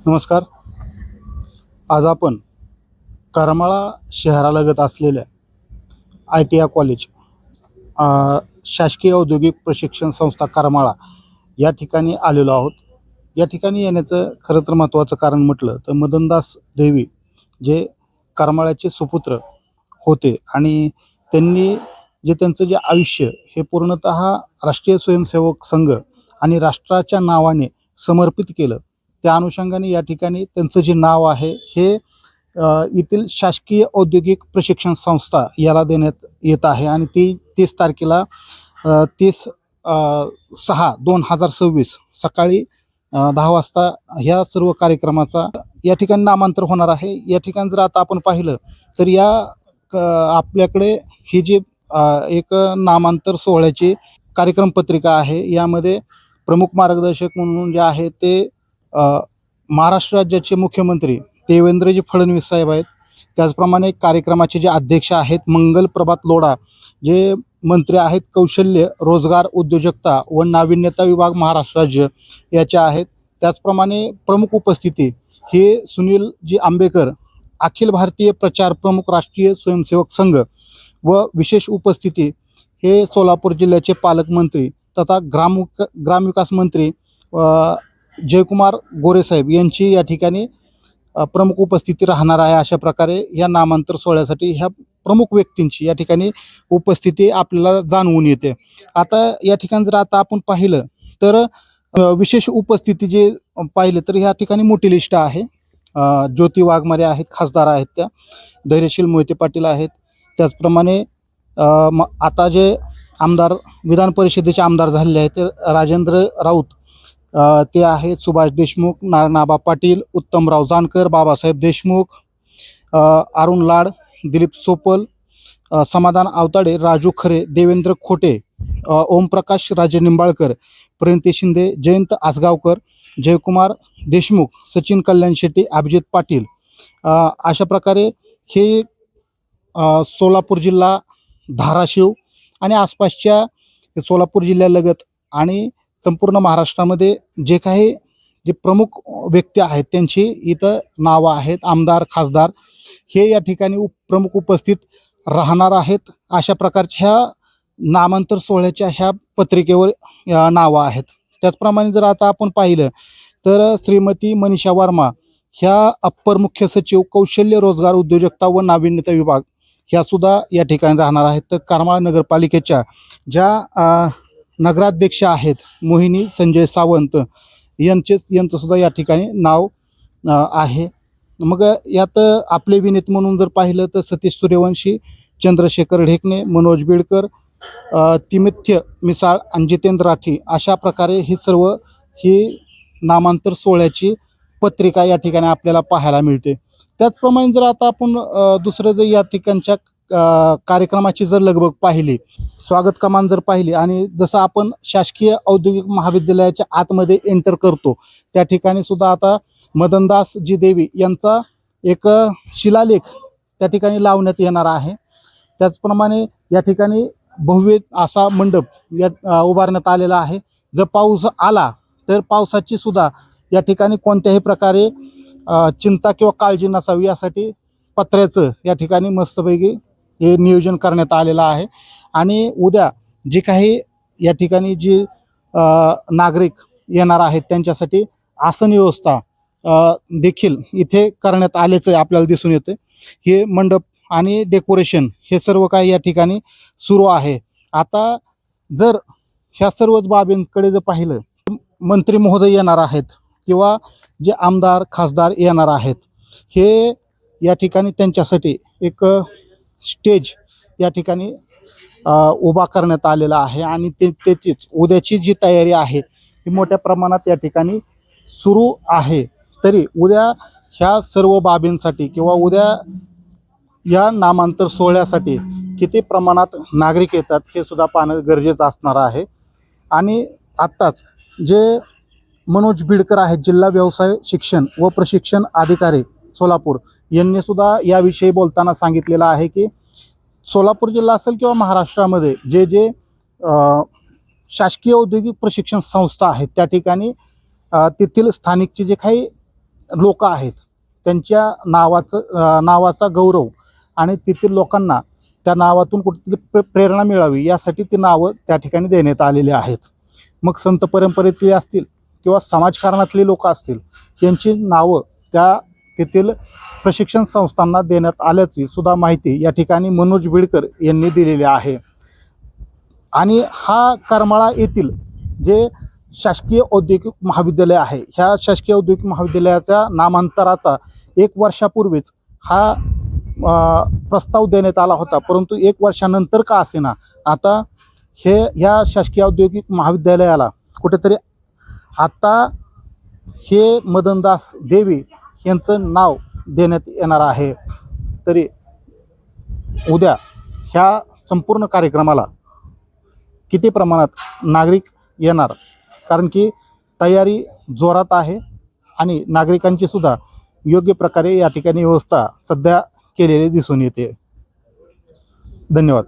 नमस्कार. आज आपण करमाळा शहरालगत असलेल्या ITI कॉलेज शासकीय औद्योगिक प्रशिक्षण संस्था करमाळा या ठिकाणी आलेलो आहोत. या ठिकाणी येण्याचं खरं तर महत्त्वाचं कारण म्हटलं तर मदनदास देवी जे करमाळ्याचे सुपुत्र होते आणि त्यांनी त्यांचं जे आयुष्य हे पूर्णतः राष्ट्रीय स्वयंसेवक संघ आणि राष्ट्राच्या नावाने समर्पित केलं. त्या अनुषंगाने या ठिकाणी त्यांचं जे नाव आहे हे येथील शासकीय औद्योगिक प्रशिक्षण संस्था याला देण्यात येत आहे आणि ती 30 तारखेला 30/6/2026 सकाळी 10 वाजता ह्या सर्व कार्यक्रमाचा या ठिकाणी नामांतर होणार आहे. या ठिकाणी जर आता आपण पाहिलं तर या आपल्याकडे ही जी एक नामांतर सोहळ्याची कार्यक्रम पत्रिका आहे. यामध्ये प्रमुख मार्गदर्शक म्हणून जे आहे ते महाराष्ट्र राज्याचे मुख्यमंत्री देवेंद्रजी फडणवीस साहेब आहेत. त्याचप्रमाणे कार्यक्रमाचे जे अध्यक्ष आहेत मंगल प्रभात लोढा, जे मंत्री आहेत कौशल्य रोजगार उद्योजकता व नाविन्यता विभाग महाराष्ट्र राज्य याचे आहेत. त्याचप्रमाणे प्रमुख उपस्थिती हे सुनीलजी आंबेकर अखिल भारतीय प्रचार प्रमुख राष्ट्रीय स्वयंसेवक संघ व विशेष उपस्थिती हे सोलापूर जिल्ह्याचे पालकमंत्री तथा ग्रामविकास मंत्री जयकुमार गोरे साहेब यांची या ठिकाणी प्रमुख उपस्थिती राहणार आहे. अशा प्रकारे या नामांतर सोहळ्यासाठी ह्या प्रमुख व्यक्तींची या ठिकाणी उपस्थिती आपल्याला जाणवून येते. आता या ठिकाणी जर आता आपण पाहिलं तर विशेष उपस्थिती जे पाहिलं तर ह्या ठिकाणी मोठी लिस्ट आहे. ज्योती वाघमारे आहेत, खासदार आहेत, त्या धैर्यशील मोहिते पाटील आहेत. त्याचप्रमाणे आता जे आमदार विधान परिषदेचे आमदार झालेले आहेत ते राजेंद्र राऊत ते आहेत, सुभाष देशमुख, नारायणआबा पाटील, उत्तमराव जानकर, बाबासाहेब देशमुख, अरुण लाड, दिलीप सोपल, समाधान आवताडे, राजू खरे, देवेंद्र खोटे, ओमप्रकाश राजे निंबाळकर, प्रणिती शिंदे, जयंत आसगावकर, जयकुमार देशमुख, सचिन कल्याण शेट्टी, अभिजित पाटील. अशा प्रकारे हे सोलापूर जिल्हा, धाराशिव आणि आसपासच्या सोलापूर जिल्ह्यालगत आणि संपूर्ण महाराष्ट्रामध्ये जे काही जे प्रमुख व्यक्ती आहेत त्यांची इथं नावं आहेत. आमदार खासदार हे या ठिकाणी प्रमुख उपस्थित राहणार आहेत. अशा प्रकारच्या नामांतर सोहळ्याच्या ह्या पत्रिकेवर नावं आहेत. त्याचप्रमाणे जर आता आपण पाहिलं तर श्रीमती मनीषा वर्मा ह्या अप्पर मुख्य सचिव कौशल्य रोजगार उद्योजकता व नाविन्यता विभाग ह्या सुद्धा या ठिकाणी राहणार आहेत. तर करमाळा नगरपालिकेच्या ज्या नगराध्यक्ष आहेत मोहिनी संजय सावंत यांचं सुद्धा या ठिकाणी नाव आहे. मग यात आपले विनीत म्हणून जर पाहिलं तर सतीश सूर्यवंशी, चंद्रशेखर ढेकणे, मनोज बिडकर, तिमिथ्य मिसाळ आणि जितेंद्र राठी अशा प्रकारे ही सर्व ही नामांतर सोहळ्याची पत्रिका या ठिकाणी आपल्याला पाहायला मिळते. त्याचप्रमाणे जर आता आपण दुसरं जर या ठिकाणच्या कार्यक्रमाची जर लगबग पाहिली, स्वागत कमान जर पाहिली आणि जसं आपण शासकीय औद्योगिक महाविद्यालयाच्या आतमध्ये एंटर करतो त्या ठिकाणी सुद्धा आता मदनदास जी देवी यांचा एक शिलालेख त्या ठिकाणी लावण्यात येणार आहे. त्याचप्रमाणे या ठिकाणी भव्य असा मंडप उभारण्यात आलेला आहे. जर पाऊस आला तर पावसाची सुद्धा या ठिकाणी कोणत्याही प्रकारे चिंता किंवा काळजी नसावी यासाठी पत्र्याचं या ठिकाणी मस्तपैकी हे नियोजन करण्यात आलेलं आहे. आणि उद्या जे काही या ठिकाणी जे नागरिक येणार आहेत त्यांच्यासाठी आसन व्यवस्था देखील इथे करण्यात आल्याचं आपल्याला दिसून येते. हे मंडप आणि डेकोरेशन हे सर्व काही या ठिकाणी सुरू आहे. आता जर ह्या सर्वच बाबींकडे जर पाहिलं, मंत्री महोदय येणार आहेत किंवा जे आमदार खासदार येणार आहेत हे या ठिकाणी त्यांच्यासाठी एक स्टेज या ठिकाणी उभा करण्यात आलेला आहे आणि त्याचीच उद्याची जी तयारी आहे ही मोठ्या प्रमाणात या ठिकाणी सुरू आहे. तरी उद्या ह्या सर्व बाबींसाठी किंवा उद्या या नामांतर सोहळ्यासाठी किती प्रमाणात नागरिक येतात हे सुद्धा पाहणं गरजेचं असणार आहे. आणि आत्ताच जे मनोज बिडकर आहेत, जिल्हा व्यवसाय शिक्षण व प्रशिक्षण अधिकारी सोलापूर, यांनी सुद्धा याविषयी बोलताना सांगितलेलं आहे की सोलापूर जिल्हा असेल किंवा महाराष्ट्रामध्ये जे जे शासकीय औद्योगिक प्रशिक्षण संस्था आहेत त्या ठिकाणी तेथील स्थानिकचे जे काही लोक आहेत त्यांच्या नावाचा गौरव आणि तेथील लोकांना त्या नावातून कुठेतरी प्रेरणा मिळावी यासाठी ती नावं त्या ठिकाणी देण्यात आलेली आहेत. मग संत परंपरेतले असतील किंवा समाजकारणातले लोक असतील यांची नावं त्या तेथील प्रशिक्षण संस्थांना देण्यात आल्याची सुद्धा माहिती या ठिकाणी मनोज बिडकर यांनी दिलेली आहे. आणि हा करमाळा येथील जे शासकीय औद्योगिक महाविद्यालय आहे, ह्या शासकीय औद्योगिक महाविद्यालयाच्या नामांतराचा 1 वर्षापूर्वीच हा प्रस्ताव देण्यात आला होता. परंतु 1 वर्षानंतर का असेना आता ह्या शासकीय औद्योगिक महाविद्यालयाला कुठेतरी आता हे मदनदास देवी यांचं नाव देण्यात येणार आहे. तरी उद्या ह्या संपूर्ण कार्यक्रमाला किती प्रमाणात नागरिक येणार, कारण की तयारी जोरात आहे आणि नागरिकांची सुद्धा योग्य प्रकारे या ठिकाणी व्यवस्था सध्या केलेली दिसून येते. धन्यवाद.